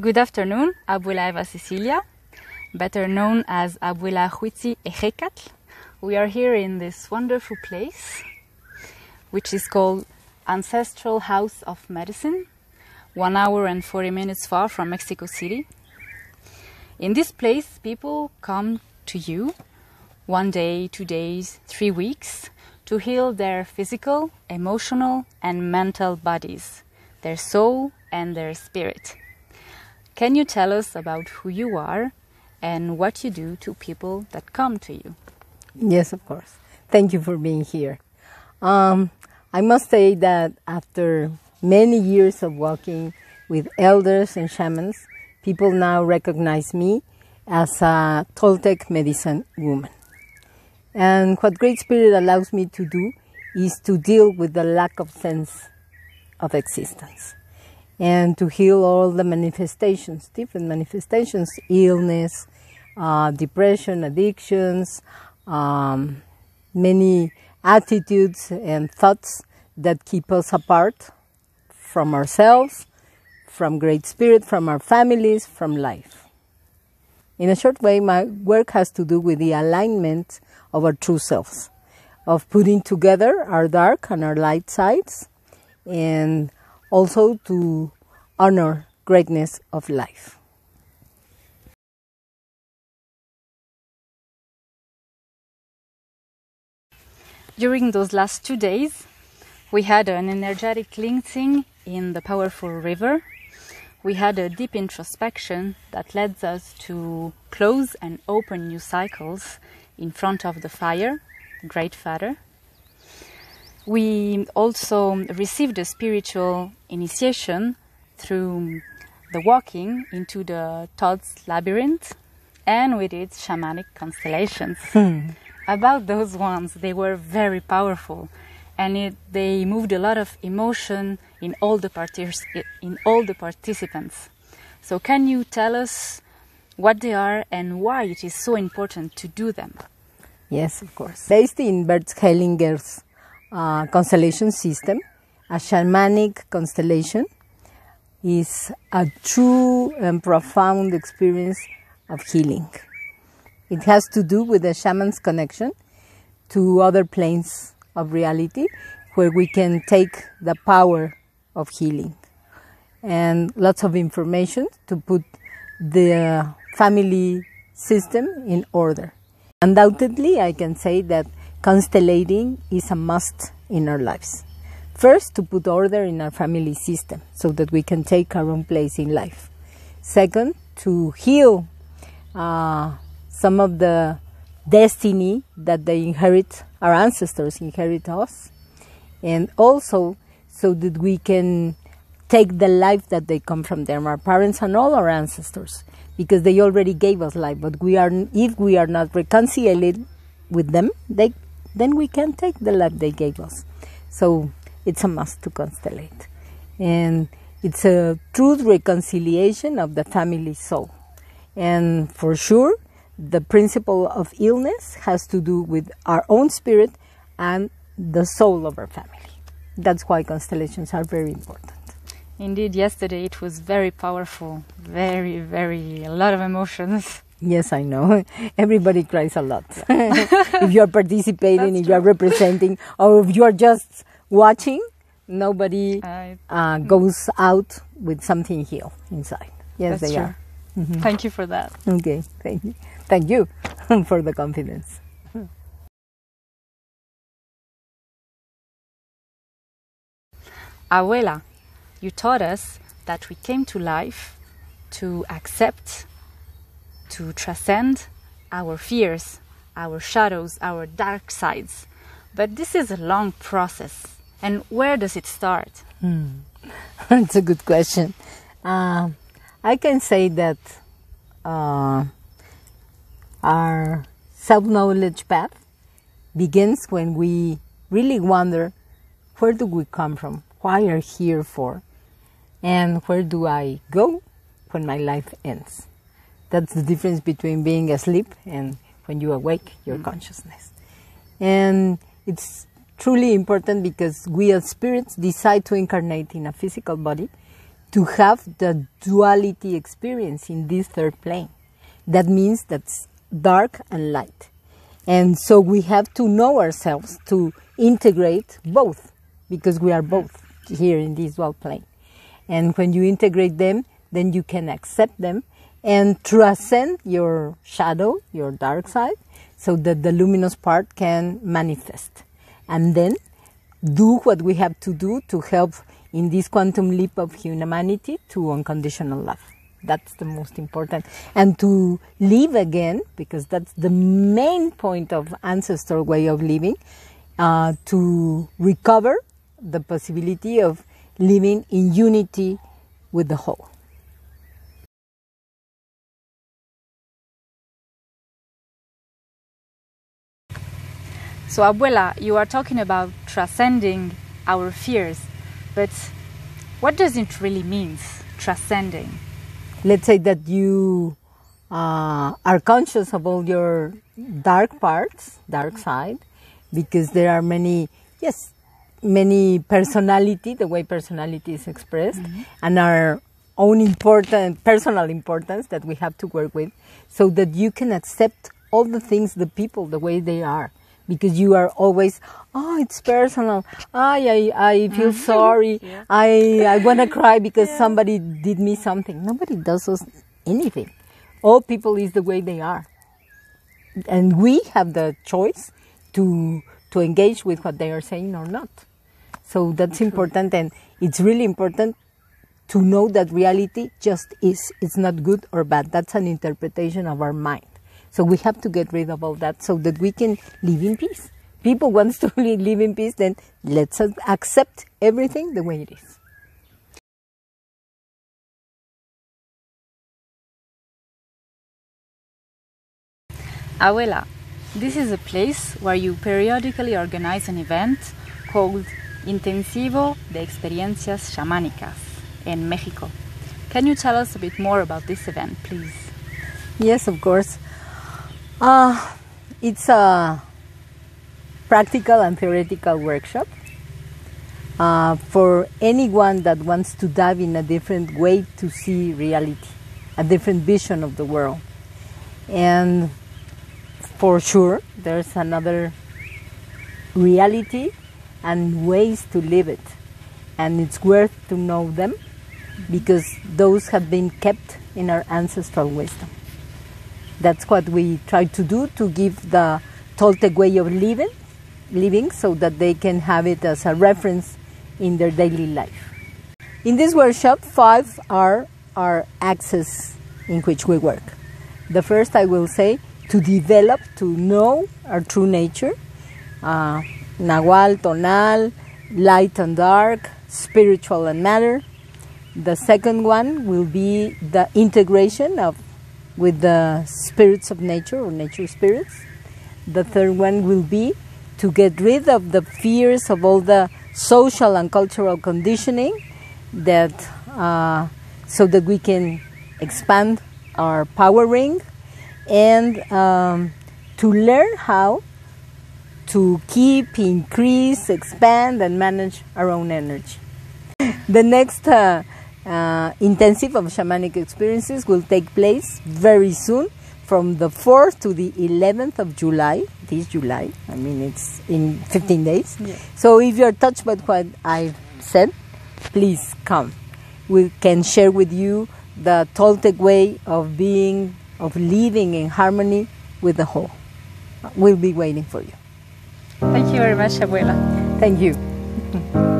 Good afternoon, Abuela Eva Cecilia, better known as Abuela Huitziehecatl. We are here in this wonderful place, which is called Ancestral House of Medicine, 1 hour and 40 minutes far from Mexico City. In this place, people come to you 1 day, 2 days, 3 weeks to heal their physical, emotional, and mental bodies, their soul and their spirit. Can you tell us about who you are and what you do to people that come to you? Yes, of course. Thank you for being here. I must say that after many years of working with elders and shamans, people now recognize me as a Toltec medicine woman. And what Great Spirit allows me to do is to deal with the lack of sense of existence and to heal all the manifestations, different manifestations, illness, depression, addictions, many attitudes and thoughts that keep us apart from ourselves, from Great Spirit, from our families, from life. In a short way, my work has to do with the alignment of our true selves, of putting together our dark and our light sides, and also to honor greatness of life. During those last 2 days, we had an energetic cleansing in the powerful river. We had a deep introspection that led us to close and open new cycles in front of the fire, Great Father. We also received a spiritual initiation through the walking into the Thought's labyrinth, and we did shamanic constellations. About those ones, they were very powerful, and they moved a lot of emotion in all the participants. So can you tell us what they are and why it is so important to do them? Yes, of course. Based in Bert Hellinger's constellation system, a shamanic constellation is a true and profound experience of healing. It has to do with the shaman's connection to other planes of reality where we can take the power of healing and lots of information to put the family system in order. Undoubtedly, I can say that constellating is a must in our lives. First, to put order in our family system so that we can take our own place in life. Second, to heal some of the destiny that they inherit, our ancestors inherit us, and also so that we can take the life that they come from them, our parents and all our ancestors, because they already gave us life. But if we are not reconciled with them, then we can take the life they gave us. So it's a must to constellate. And it's a true reconciliation of the family soul. And for sure, the principle of illness has to do with our own spirit and the soul of our family. That's why constellations are very important. Indeed, yesterday it was very powerful, a lot of emotions. Yes, I know. Everybody cries a lot. If you're participating, if you're representing, or if you're just watching, nobody goes out with something healed inside. Yes, That's they true. are. Mm-hmm. Thank you for that. Okay, thank you. Thank you for the confidence. Abuela, you taught us that we came to life to accept, to transcend our fears, our shadows, our dark sides. But this is a long process. And where does it start? That's a good question. I can say that our self-knowledge path begins when we really wonder, where do we come from? Why are we here for? And where do I go when my life ends? That's the difference between being asleep and when you awake your consciousness. And it's truly important because we as spirits decide to incarnate in a physical body to have the duality experience in this third plane. That means that's dark and light. And so we have to know ourselves to integrate both, because we are both here in this dual plane. And when you integrate them, then you can accept them and transcend your shadow, your dark side, so that the luminous part can manifest. And then do what we have to do to help in this quantum leap of humanity to unconditional love. That's the most important. And to live again, because that's the main point of ancestral way of living, to recover the possibility of living in unity with the whole. So Abuela, you are talking about transcending our fears, but what does it really mean, transcending? Let's say that you are conscious of all your dark parts, dark side, because there are many personality, the way personality is expressed, and our own important personal importance that we have to work with, so that you can accept all the things, the people, the way they are. Because you are always, it's personal. I feel sorry. Yeah. I want to cry because somebody did me something. Nobody does us anything. All people is the way they are. And we have the choice to engage with what they are saying or not. So that's important, and it's really important to know that reality just is. It's not good or bad. That's an interpretation of our mind. So we have to get rid of all that so that we can live in peace. People want to live in peace, then let's accept everything the way it is. Abuela, this is a place where you periodically organize an event called Intensivo de Experiencias Chamánicas in Mexico. Can you tell us a bit more about this event, please? Yes, of course. It's a practical and theoretical workshop for anyone that wants to dive in a different way to see reality, a different vision of the world. And for sure, there's another reality and ways to live it. And it's worth to know them, because those have been kept in our ancestral wisdom. That's what we try to do, to give the Toltec way of living so that they can have it as a reference in their daily life. In this workshop, 5 are our axes in which we work. The first, I will say, to develop, to know our true nature, Nahual, Tonal, light and dark, spiritual and matter. The second one will be the integration with the spirits of nature, or nature spirits. The third one will be to get rid of the fears of all the social and cultural conditioning, that so that we can expand our power ring, and to learn how to keep, increase, expand, and manage our own energy. The next intensive of shamanic experiences will take place very soon, from the 4th to the 11th of July, this July. I mean, it's in 15 days. Yeah. So if you're touched by what I've said, please come. We can share with you the Toltec way of being, of living in harmony with the whole. We'll be waiting for you. Thank you very much, Abuela. Thank you.